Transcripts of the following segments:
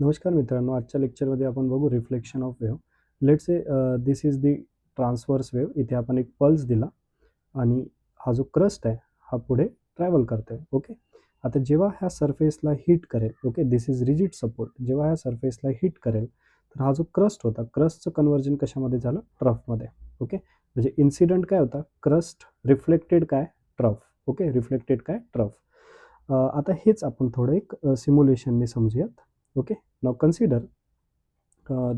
नमस्कार मित्रांनो, आजच्या लेक्चरमध्ये आपण बघू reflection of wave. Let's say this is the transverse wave. इथे आपण एक पल्स दिला आणि हा जो क्रस्ट आहे हा पुढे ट्रॅव्हल करतोय. ओके, आता जेव्हा ह्या सरफेसला हिट करेल, okay, this is rigid support. जेव्हा ह्या सरफेसला हिट करेल तर हा जो क्रस्ट होता, क्रस्टचं कन्व्हर्जन कशामध्ये झालं? ट्रफमध्ये. ओके, म्हणजे इन्सिडेंट काय होता? क्रस्ट. रिफ्लेक्टेड काय? ट्रफ. ओके, रिफ्लेक्टेड काय? ट्रफ. आता हेच आपण थोडं एक सिम्युलेशनने समजूयात. Okay, now consider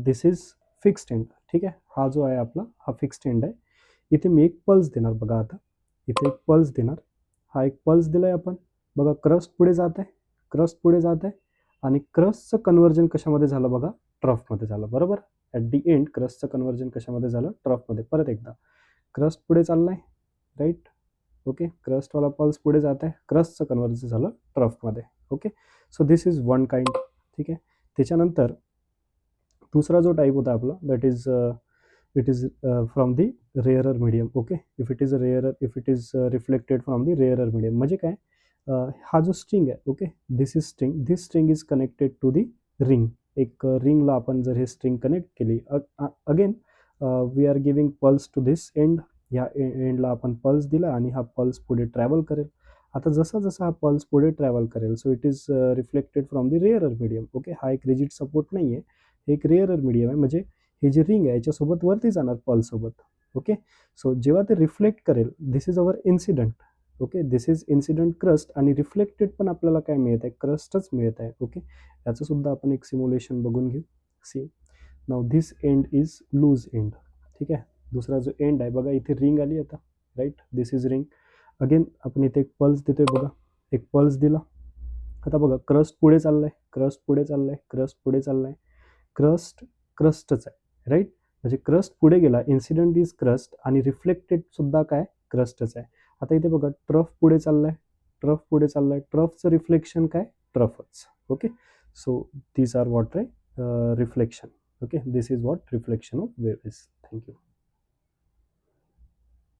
this is fixed end. ठीक आहे, हा जो आहे आपला हा फिक्स्ड एंड आहे. इथे मी एक पल्स देणार बघा. आता इथे एक पल्स देणार. हा एक पल्स दिलाय आपण. बघा क्रस्ट पुढे जात आहे, क्रस्ट पुढे जात आहे आणि क्रस्टचं कन्व्हर्जन कशामध्ये झालं बघा? ट्रफमध्ये झालं. बरोबर. ॲट दी एंड क्रस्टचं कन्व्हर्जन कशामध्ये झालं? ट्रफमध्ये. परत एकदा क्रस्ट पुढे चाललाय, राईट. ओके, क्रस्टवाला पल्स पुढे जात आहे, क्रस्टचं कन्व्हर्जन झालं ट्रफमध्ये. Okay, so this is one kind. ठीक आहे, त्याच्यानंतर दुसरा जो टाईप होता आपला, that is it is from the rarer medium. Okay, if it is reflected from the rarer medium. म्हणजे काय? हा जो स्ट्रिंग आहे, okay, this is string. This string is connected to the ring. एक रिंगला आपण जर हे स्ट्रिंग कनेक्ट केली, again we are giving pulse to this end. ह्या एंडला आपण पल्स दिला आणि हा पल्स पुढे ट्रॅव्हल करेल. आता जसा जसा हा पल्स पुढे ट्रॅव्हल करेल, so it is reflected from the rarer medium. Okay, हा एक रिजिड सपोर्ट नाही आहे, एक रेअरर मीडियम आहे. म्हणजे ही जी रिंग आहे याच्यासोबत वरती जाणार पल्ससोबत. ओके, सो जेव्हा ते रिफ्लेक्ट करेल, this is our incident. Okay, this is incident crust आणि रिफ्लेक्टेड पण आपल्याला काय मिळत आहे? क्रस्टच मिळत आहे. ओके, याचं सुद्धा आपण एक सिम्युलेशन बघून घेऊ. See now this end is loose end. ठीक आहे, दुसरा जो एंड आहे बघा, इथे रिंग आली आता, right. This is ring. Again आपण इथे एक पल्स देतोय बघा, एक पल्स दिला. आता बघा क्रस्ट पुढे चाललाय, क्रस्ट पुढे चाललाय, क्रस्ट पुढे चाललाय. क्रस्टच आहे, राईट. म्हणजे क्रस्ट पुढे गेला, इन्सिडेंट इज क्रस्ट आणि रिफ्लेक्टेड सुद्धा काय? क्रस्टच आहे. आता इथे बघा ट्रफ पुढे चाललाय, ट्रफ पुढे चाललाय, ट्रफचं रिफ्लेक्शन काय? ट्रफच. Okay, so these are what reflection. Okay, this is what reflection of wave is. Thank you.